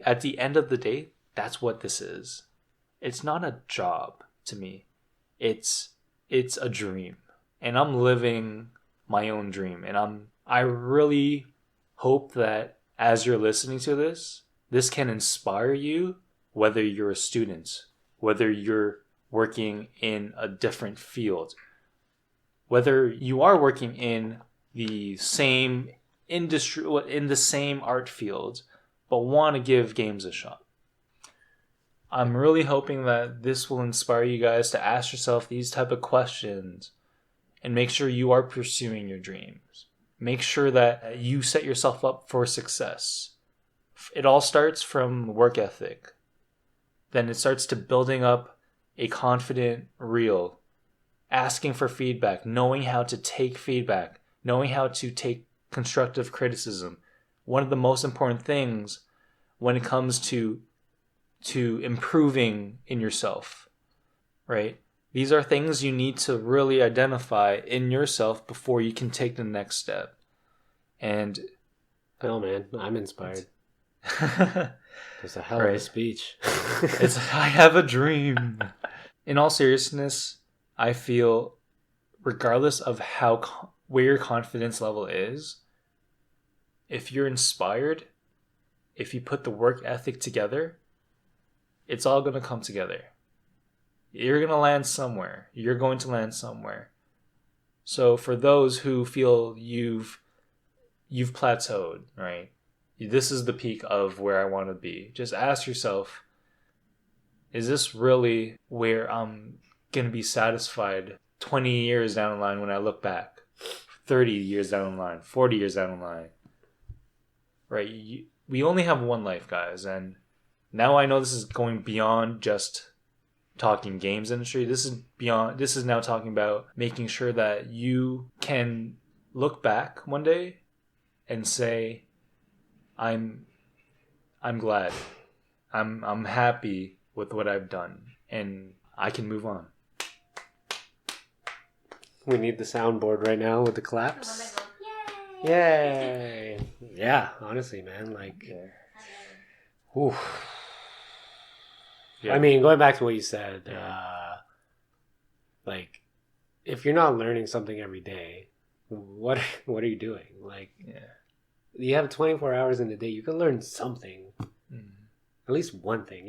At the end of the day, that's what this is. It's not a job to me. It's a dream. And I'm living my own dream. And I really hope that as you're listening to this can inspire you, whether you're a student, whether you're working in a different field, whether you are working in the same industry, in the same art field, but want to give games a shot. I'm really hoping that this will inspire you guys to ask yourself these type of questions and make sure you are pursuing your dreams. Make sure that you set yourself up for success. It all starts from work ethic. Then it starts to building up a confident reel, asking for feedback, knowing how to take feedback, knowing how to take constructive criticism. One of the most important things when it comes to improving in yourself, right? These are things you need to really identify in yourself before you can take the next step. And oh man, I'm inspired. It's a hell of a speech. I have a dream. In all seriousness, I feel regardless of where your confidence level is, if you're inspired, if you put the work ethic together, it's all going to come together. You're going to land somewhere. You're going to land somewhere. So for those who feel you've plateaued, right? This is the peak of where I want to be. Just ask yourself, is this really where I'm going to be satisfied 20 years down the line when I look back? 30 years down the line, 40 years down the line. Right? We only have one life, guys. And now I know this is going beyond just talking games industry. This is now talking about making sure that you can look back one day and say, I'm glad. I'm happy with what I've done, and I can move on. We need the soundboard right now with the claps. Yay! Yay! Yeah, honestly, man, whew. Yeah. I mean, going back to what you said, if you're not learning something every day, what are you doing? You have 24 hours in a day. You can learn something, at least one thing,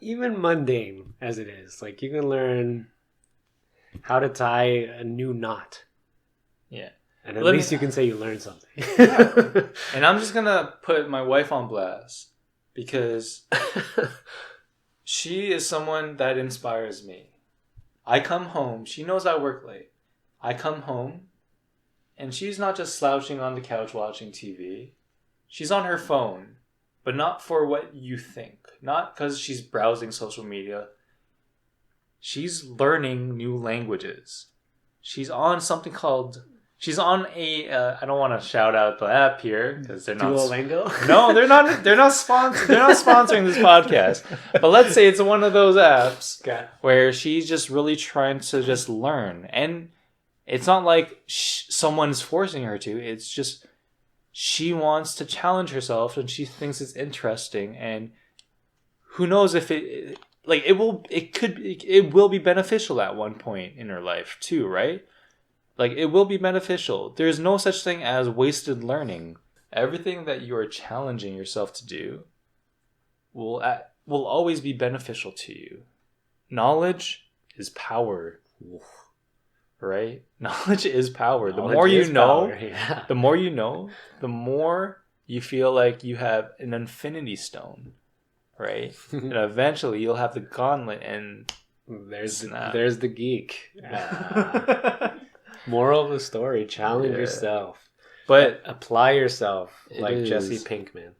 even mundane as it is. You can learn how to tie a new knot. Yeah, and at least you can say you learned something. And I'm just gonna put my wife on blast because she is someone that inspires me. I come home. She knows I work late. I come home. And she's not just slouching on the couch watching TV. She's on her phone. But not for what you think. Not because she's browsing social media. She's learning new languages. She's on something called... She's on a... I don't want to shout out the app here because they're not... Duolingo? No, they're not. They're not sponsoring this podcast. But let's say it's one of those apps where she's just really trying to just learn. And it's not like someone's forcing her to. It's just she wants to challenge herself and she thinks it's interesting. And who knows if it will be beneficial at one point in her life too, right? It will be beneficial. There's no such thing as wasted learning. Everything that you are challenging yourself to do will always be beneficial to you. Knowledge is power. Right? Knowledge is power. The more you know, the more you know, the more you feel like you have an infinity stone, right? And eventually you'll have the gauntlet and there's the geek. Moral of the story, challenge yourself. But apply yourself like Jesse Pinkman.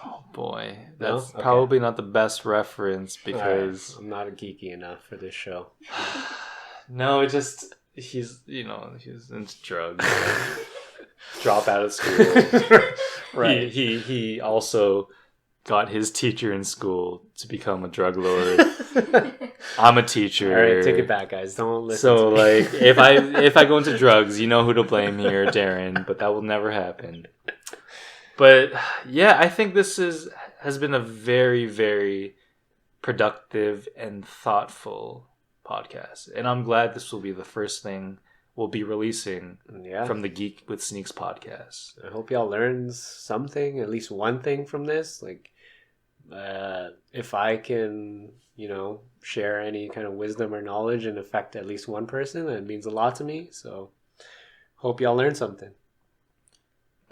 Oh boy. That's probably not the best reference because I'm not geeky enough for this show. No, he's into drugs. Drop out of school. Right. He also got his teacher in school to become a drug lord. I'm a teacher. All right, take it back, guys. Don't listen. So to me. If I go into drugs, you know who to blame here, Darren. But that will never happen. But yeah, I think this has been a very, very productive and thoughtful podcast, and I'm glad this will be the first thing we'll be releasing from the Geek with Sneaks podcast. I hope y'all learned something, at least one thing from this. If I can, share any kind of wisdom or knowledge and affect at least one person, that means a lot to me. So, hope y'all learned something.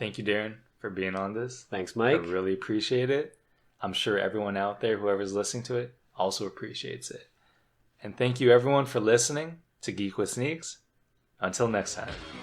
Thank you, Darren, for being on this. Thanks, I Mike. really appreciate it. I'm sure everyone out there, whoever's listening to it, also appreciates it. And thank you, everyone, for listening to Geek with Sneaks. Until next time.